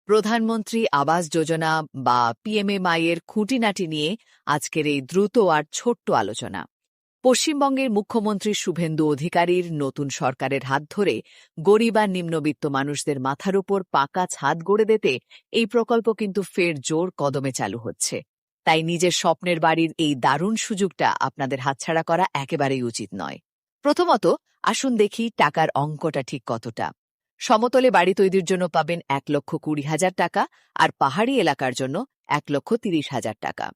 প্রধানমন্ত্রী আবাস যোজনা বা পিএমএমআই এর খুঁটিনাটি নিয়ে আজকের এই দ্রুত আর ছোট্ট আলোচনা। পশ্চিমবঙ্গের মুখ্যমন্ত্রী শুভেন্দু অধিকারীর নতুন সরকারের হাত ধরে গরিব আর নিম্নবিত্ত মানুষদের মাথার উপর পাকা ছাদ গড়ে দিতে এই প্রকল্প কিন্তু ফের জোর কদমে চালু হচ্ছে। তাই নিজের স্বপ্নের বাড়ির এই দারুণ সুযোগটা আপনাদের হাতছাড়া করা একেবারেই উচিত নয়। প্রথমত আসুন দেখি টাকার অঙ্কটা ঠিক কতটা। সমতলে বাড়ি তৈরির জন্য পাবেন 1,20,000 টাকা আর পাহাড়ি এলাকার জন্য 1,30,000 টাকা।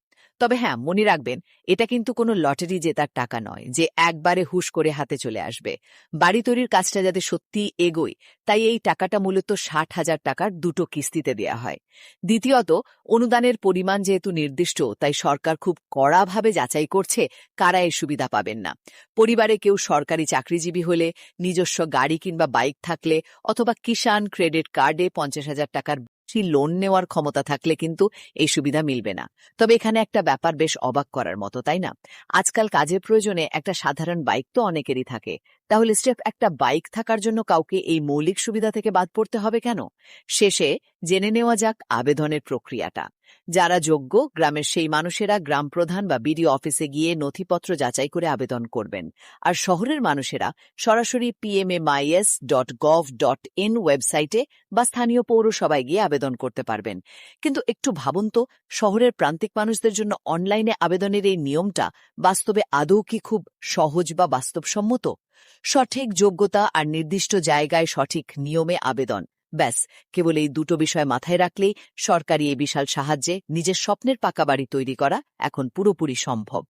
তবে হ্যাঁ, মনে রাখবেন, এটা কিন্তু কোনো লটারি জেতার টাকা নয় যে একবারে হুশ করে হাতে চলে আসবে। বাড়ি তৈরির কাজটা যাতে সত্যি এগোয়, তাই এই টাকাটা মূলত 60,000 টাকার দুটো কিস্তিতে দেয়া হয়। দ্বিতীয়ত, অনুদানের পরিমাণ যেহেতু নির্দিষ্ট, তাই সরকার খুব কড়াভাবে যাচাই করছে কারা এই সুবিধা পাবেন না। পরিবারে কেউ সরকারি চাকরিজীবী হলে, নিজস্ব গাড়ি কিংবা বাইক থাকলে অথবা কিষাণ ক্রেডিট কার্ডে 50,000 টাকার লোন নেওয়ার ক্ষমতা থাকলে কিন্তু এই সুবিধা মিলবে না। তবে এখানে একটা ব্যাপার বেশ অবাক করার মতো, তাই না? আজকাল কাজের প্রয়োজনে একটা সাধারণ বাইক তো অনেকেরই থাকে। তাহলে স্রেফ একটা বাইক থাকার জন্য কাউকে এই মৌলিক সুবিধা থেকে বাদ পড়তে হবে কেন? শেষে জেনে নেওয়া যাক আবেদনের প্রক্রিয়াটা। যারা যোগ্য, গ্রামের সেই মানুষেরা গ্রাম প্রধান বা বিডিও অফিসে গিয়ে নথিপত্র যাচাই করে আবেদন করবেন। আর শহরের মানুষেরা সরাসরি pmis.gov.in ওয়েবসাইটে বা স্থানীয় পৌরসভায় গিয়ে আবেদন করতে পারবেন। কিন্তু একটু ভাবুন তো, শহরের প্রান্তিক মানুষদের জন্য অনলাইনে আবেদনের এই নিয়মটা বাস্তবে আদৌ কি খুব সহজ বা বাস্তবসম্মত? সঠিক যোগ্যতা আর নির্দিষ্ট জায়গায় সঠিক নিয়মে আবেদন, ব্যাস, কেবল এই দুটো বিষয় মাথায় রাখলেই সরকারি এই বিশাল সাহায্যে নিজের স্বপ্নের পাকা বাড়ি তৈরি করা এখন পুরোপুরি সম্ভব।